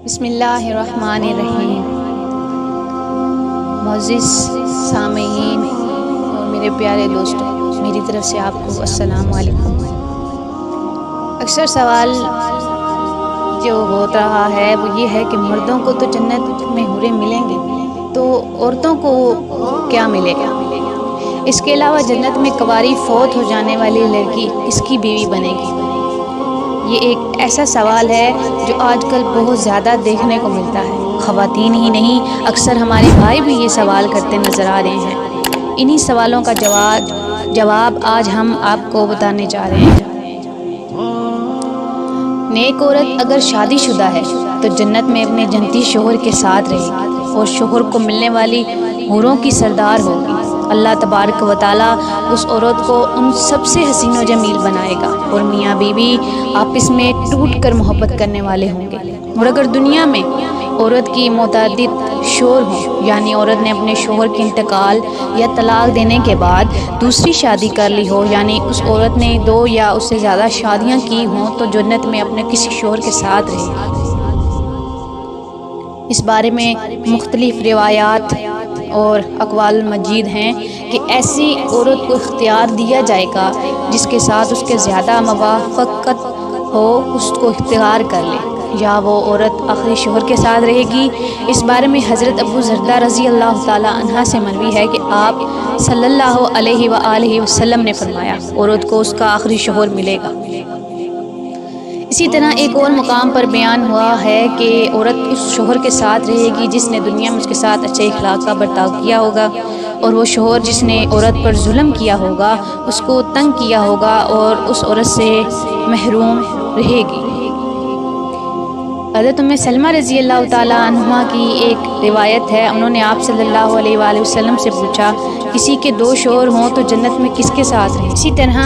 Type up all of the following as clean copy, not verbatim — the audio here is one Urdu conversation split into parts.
بسم اللہ الرحمن الرحیم۔ معزز سامعین اور میرے پیارے دوستوں، میری طرف سے آپ کو السلام علیکم۔ اکثر سوال جو ہوتا رہا ہے وہ یہ ہے کہ مردوں کو تو جنت میں حوریں ملیں گے، تو عورتوں کو کیا ملے گا؟ اس کے علاوہ جنت میں کنواری فوت ہو جانے والی لڑکی کس کی بیوی بنے گی؟ یہ ایک ایسا سوال ہے جو آج کل بہت زیادہ دیکھنے کو ملتا ہے۔ خواتین ہی نہیں، اکثر ہمارے بھائی بھی یہ سوال کرتے نظر آ رہے ہیں۔ انہی سوالوں کا جواب آج ہم آپ کو بتانے جا رہے ہیں۔ نیک عورت اگر شادی شدہ ہے تو جنت میں اپنے جنتی شوہر کے ساتھ رہے گی اور شوہر کو ملنے والی حوروں کی سردار ہوگی۔ اللہ تبارک و تعالیٰ اس عورت کو ان سب سے حسین و جمیل بنائے گا اور میاں بیوی آپس میں ٹوٹ کر محبت کرنے والے ہوں گے۔ اور اگر دنیا میں عورت کی متعدد شوہر ہوں، یعنی عورت نے اپنے شوہر کے انتقال یا طلاق دینے کے بعد دوسری شادی کر لی ہو، یعنی اس عورت نے 2 یا اس سے زیادہ شادیاں کی ہوں، تو جنت میں اپنے کسی شوہر کے ساتھ رہے گی۔ اس بارے میں مختلف روایات اور اقوال مجید ہیں کہ ایسی عورت کو اختیار دیا جائے گا جس کے ساتھ اس کے زیادہ موافقت ہو، اس کو اختیار کر لے، یا وہ عورت آخری شوہر کے ساتھ رہے گی۔ اس بارے میں حضرت ابو درداء رضی اللہ تعالی عنہ سے مروی ہے کہ آپ صلی اللہ علیہ وآلہ وسلم نے فرمایا، عورت کو اس کا آخری شوہر ملے گا۔ اسی طرح ایک اور مقام پر بیان ہوا ہے کہ عورت اس شوہر کے ساتھ رہے گی جس نے دنیا میں اس کے ساتھ اچھے اخلاق کا برتاؤ کیا ہوگا، اور وہ شوہر جس نے عورت پر ظلم کیا ہوگا، اس کو تنگ کیا ہوگا اور اس عورت سے محروم رہے گی۔ حضرت ام سلمہ رضی اللہ تعالیٰ عنہ کی ایک روایت ہے، انہوں نے آپ صلی اللہ علیہ وآلہ وسلم سے پوچھا، کسی کے 2 شوہر ہوں تو جنت میں کس کے ساتھ رہیں؟ اسی طرح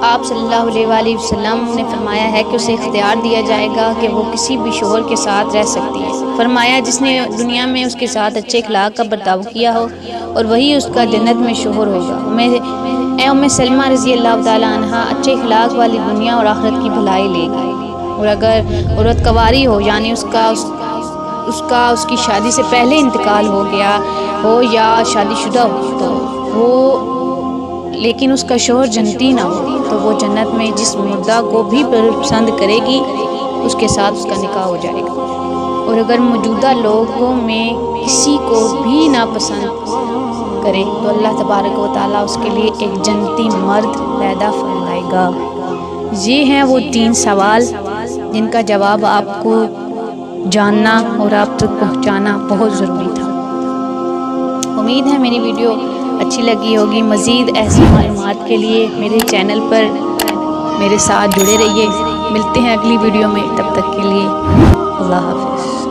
آپ صلی اللہ علیہ وآلہ وسلم نے فرمایا ہے کہ اسے اختیار دیا جائے گا کہ وہ کسی بھی شوہر کے ساتھ رہ سکتی ہے۔ فرمایا جس نے دنیا میں اس کے ساتھ اچھے اخلاق کا برتاؤ کیا ہو اور وہی اس کا جنت میں شوہر ہوگا۔ اے ام سلمہ رضی اللہ تعالیٰ عنہ، اچھے اخلاق والی دنیا اور آخرت کی بھلائی لے گی۔ اور اگر عورت کنواری ہو، یعنی اس کی شادی سے پہلے انتقال ہو گیا ہو یا شادی شدہ ہو، تو وہ لیکن اس کا شوہر جنتی نہ ہو، تو وہ جنت میں جس مردہ کو بھی پسند کرے گی اس کے ساتھ اس کا نکاح ہو جائے گا۔ اور اگر موجودہ لوگوں میں کسی کو بھی ناپسند کرے تو اللہ تبارک و تعالیٰ اس کے لیے ایک جنتی مرد پیدا فرمائے گا۔ یہ ہیں وہ 3 سوال جن کا جواب آپ کو جاننا اور آپ تک پہنچانا بہت ضروری تھا۔ امید ہے میری ویڈیو اچھی لگی ہوگی۔ مزید ایسی معلومات کے لیے میرے چینل پر میرے ساتھ جڑے رہیے۔ ملتے ہیں اگلی ویڈیو میں، تب تک کے لیے اللہ حافظ۔